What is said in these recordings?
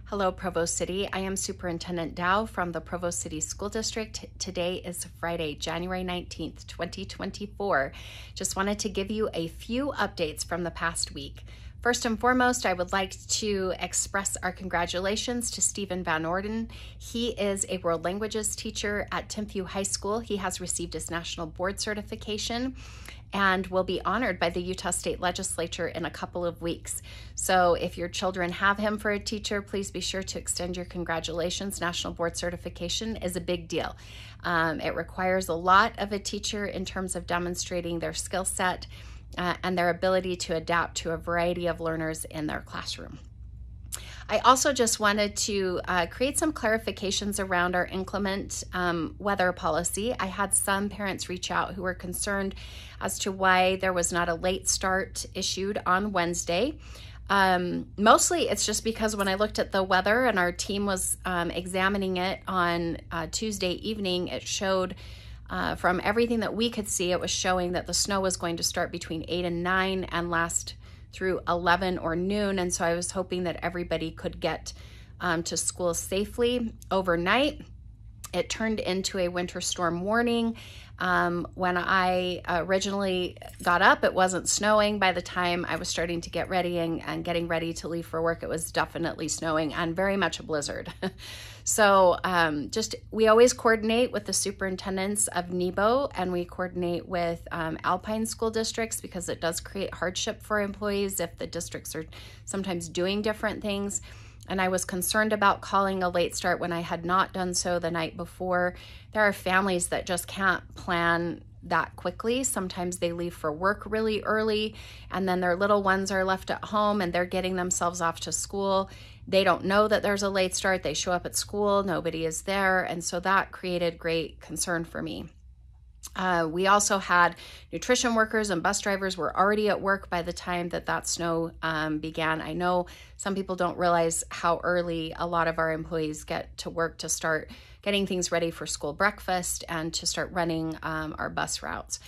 Hello, Provo City. I am Superintendent Dow from the Provo City School District. Today is Friday, January 19th, 2024. Just wanted to give you a few updates from the past week. First and foremost, I would like to express our congratulations to Stephen Van Orden. He is a world languages teacher at Timpview High School. He has received his national board certification and will be honored by the Utah State Legislature in a couple of weeks. So if your children have him for a teacher, please be sure to extend your congratulations. National board certification is a big deal. It requires a lot of a teacher in terms of demonstrating their skill set and their ability to adapt to a variety of learners in their classroom. I also just wanted to create some clarifications around our inclement weather policy. I had some parents reach out who were concerned as to why there was not a late start issued on Wednesday. Mostly it's just because when I looked at the weather and our team was examining it on Tuesday evening, it showed from everything that we could see, it was showing that the snow was going to start between 8 and 9 and last through 11 or noon. And so I was hoping that everybody could get to school safely overnight. It turned into a winter storm warning. When I originally got up, it wasn't snowing. By the time I was starting to get ready and getting ready to leave for work, it was definitely snowing and very much a blizzard. So we always coordinate with the superintendents of NEBO, and we coordinate with Alpine school districts because it does create hardship for employees if the districts are sometimes doing different things. And I was concerned about calling a late start when I had not done so the night before. There are families that just can't plan that quickly. Sometimes they leave for work really early, and then their little ones are left at home and they're getting themselves off to school. They don't know that there's a late start. They show up at school, nobody is there. And so that created great concern for me. We also had nutrition workers and bus drivers were already at work by the time that snow began. I know some people don't realize how early a lot of our employees get to work to start getting things ready for school breakfast and to start running our bus routes.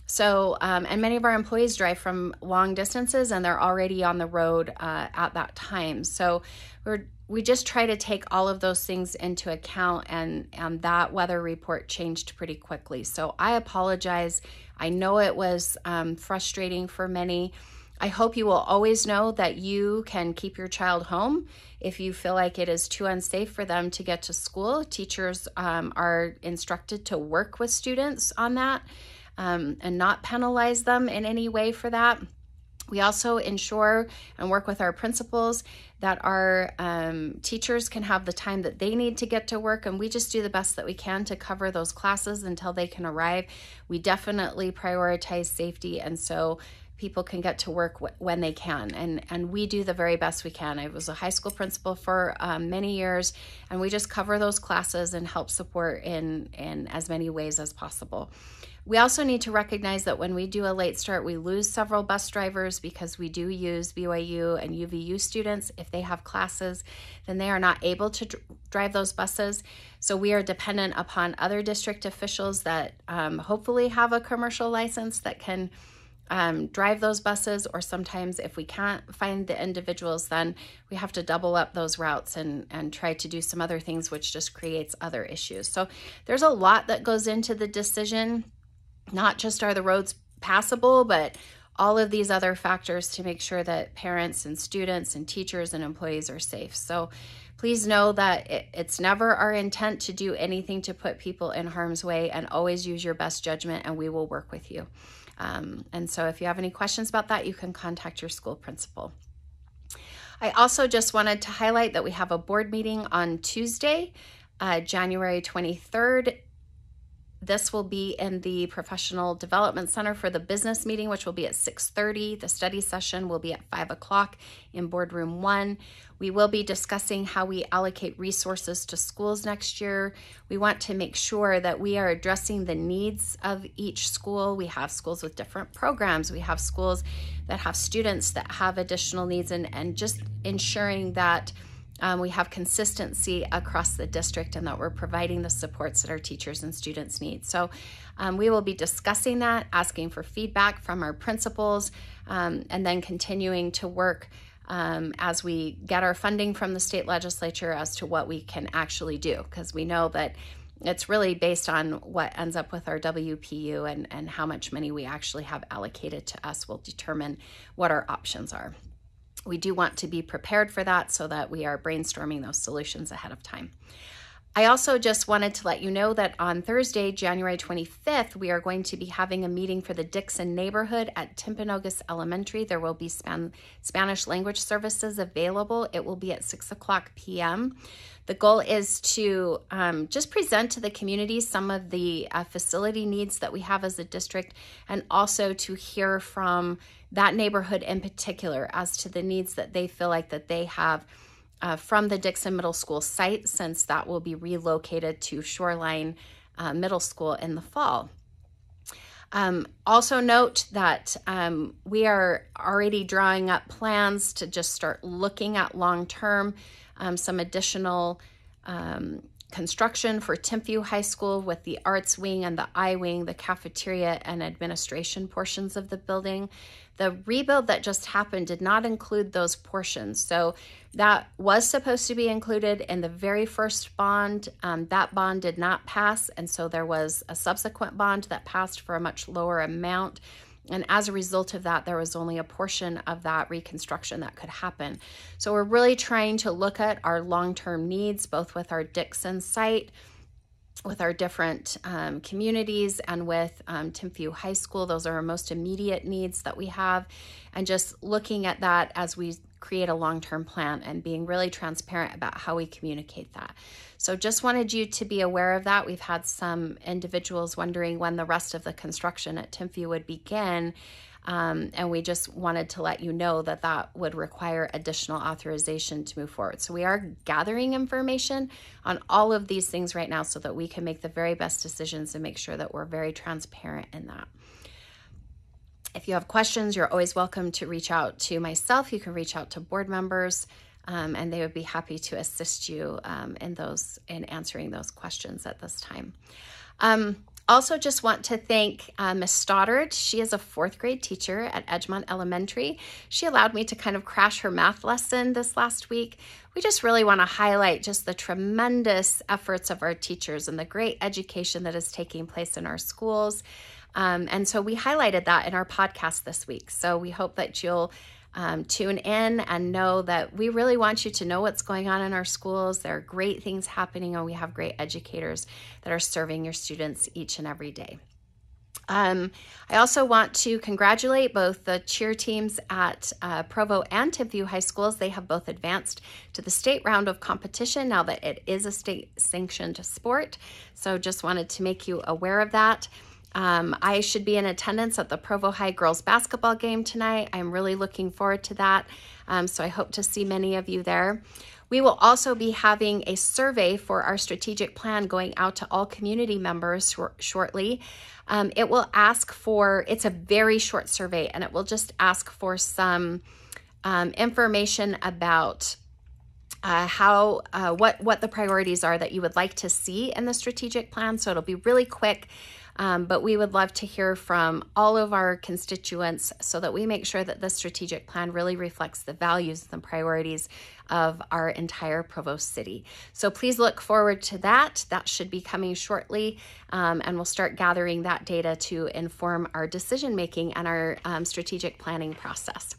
So, and many of our employees drive from long distances and they're already on the road at that time. So we just try to take all of those things into account, and that weather report changed pretty quickly. So I apologize. I know it was frustrating for many. I hope you will always know that you can keep your child home if you feel like it is too unsafe for them to get to school. Teachers are instructed to work with students on that and not penalize them in any way for that. We also ensure and work with our principals that our teachers can have the time that they need to get to work, and we just do the best that we can to cover those classes until they can arrive. We definitely prioritize safety, and so people can get to work when they can, and we do the very best we can. I was a high school principal for many years, and we just cover those classes and help support in as many ways as possible. We also need to recognize that when we do a late start, we lose several bus drivers because we do use BYU and UVU students. If they have classes, then they are not able to drive those buses. So we are dependent upon other district officials that hopefully have a commercial license that can drive those buses, or sometimes if we can't find the individuals, then we have to double up those routes and try to do some other things, which just creates other issues. So there's a lot that goes into the decision. Not just are the roads passable, but all of these other factors to make sure that parents and students and teachers and employees are safe. So please know that it's never our intent to do anything to put people in harm's way, and always use your best judgment and we will work with you. And so if you have any questions about that, you can contact your school principal. I also just wanted to highlight that we have a board meeting on Tuesday, January 23rd. This will be in the Professional Development Center for the business meeting, which will be at 6:30. The study session will be at 5 o'clock in boardroom 1. We will be discussing how we allocate resources to schools next year. We want to make sure that we are addressing the needs of each school. We have schools with different programs. We have schools that have students that have additional needs, and just ensuring that we have consistency across the district and that we're providing the supports that our teachers and students need. So we will be discussing that, asking for feedback from our principals, and then continuing to work as we get our funding from the state legislature as to what we can actually do, because we know that it's really based on what ends up with our WPU, and how much money we actually have allocated to us will determine what our options are. We do want to be prepared for that so that we are brainstorming those solutions ahead of time. I also just wanted to let you know that on Thursday, January 25th, we are going to be having a meeting for the Dixon neighborhood at Timpanogos Elementary. There will be Spanish language services available. It will be at 6:00 p.m. The goal is to just present to the community some of the facility needs that we have as a district, and also to hear from that neighborhood in particular as to the needs that they feel like that they have from the Dixon Middle School site, since that will be relocated to Shoreline Middle School in the fall. Also note that we are already drawing up plans to just start looking at long-term some additional construction for Timpview High School with the arts wing and the I wing, the cafeteria and administration portions of the building. The rebuild that just happened did not include those portions. So that was supposed to be included in the very first bond. That bond did not pass, and so there was a subsequent bond that passed for a much lower amount. And as a result of that, there was only a portion of that reconstruction that could happen. So we're really trying to look at our long-term needs, both with our Dixon site, with our different communities, and with Timpview High School. Those are our most immediate needs that we have. And just looking at that as we create a long-term plan and being really transparent about how we communicate that. So just wanted you to be aware of that. We've had some individuals wondering when the rest of the construction at Timpview would begin. And we just wanted to let you know that that would require additional authorization to move forward. So we are gathering information on all of these things right now so that we can make the very best decisions and make sure that we're very transparent in that. If you have questions, you're always welcome to reach out to myself. You can reach out to board members, and they would be happy to assist you in answering those questions at this time. Also just want to thank Ms. Stoddard. She is a 4th grade teacher at Edgemont Elementary. She allowed me to kind of crash her math lesson this last week. We just really want to highlight just the tremendous efforts of our teachers and the great education that is taking place in our schools. And so we highlighted that in our podcast this week. So we hope that you'll tune in and know that we really want you to know what's going on in our schools. There are great things happening, and we have great educators that are serving your students each and every day. I also want to congratulate both the cheer teams at Provo and Timpview High Schools. They have both advanced to the state round of competition now that it is a state-sanctioned sport. So just wanted to make you aware of that. I should be in attendance at the Provo High girls basketball game tonight. I'm really looking forward to that. So I hope to see many of you there. We will also be having a survey for our strategic plan going out to all community members shortly. It will ask for, it's a very short survey, and it will just ask for some information about what the priorities are that you would like to see in the strategic plan. So it'll be really quick. But we would love to hear from all of our constituents so that we make sure that the strategic plan really reflects the values and the priorities of our entire Provo city. So please look forward to that. That should be coming shortly, and we'll start gathering that data to inform our decision making and our strategic planning process.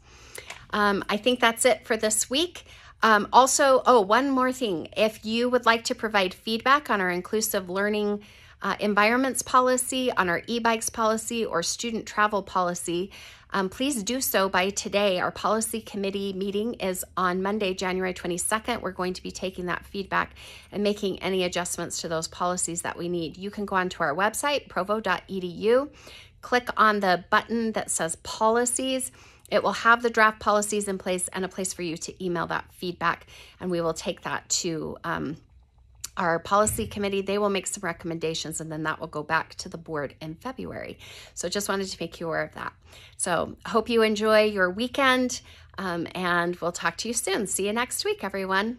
I think that's it for this week. Also, one more thing. If you would like to provide feedback on our inclusive learning environments policy, on our e-bikes policy, or student travel policy, please do so by today. Our policy committee meeting is on Monday, January 22nd. We're going to be taking that feedback and making any adjustments to those policies that we need. You can go onto our website, provo.edu, click on the button that says policies. It will have the draft policies in place and a place for you to email that feedback, and we will take that to our policy committee. They will make some recommendations, and then that will go back to the board in February. So just wanted to make you aware of that. So hope you enjoy your weekend, and we'll talk to you soon. See you next week, everyone.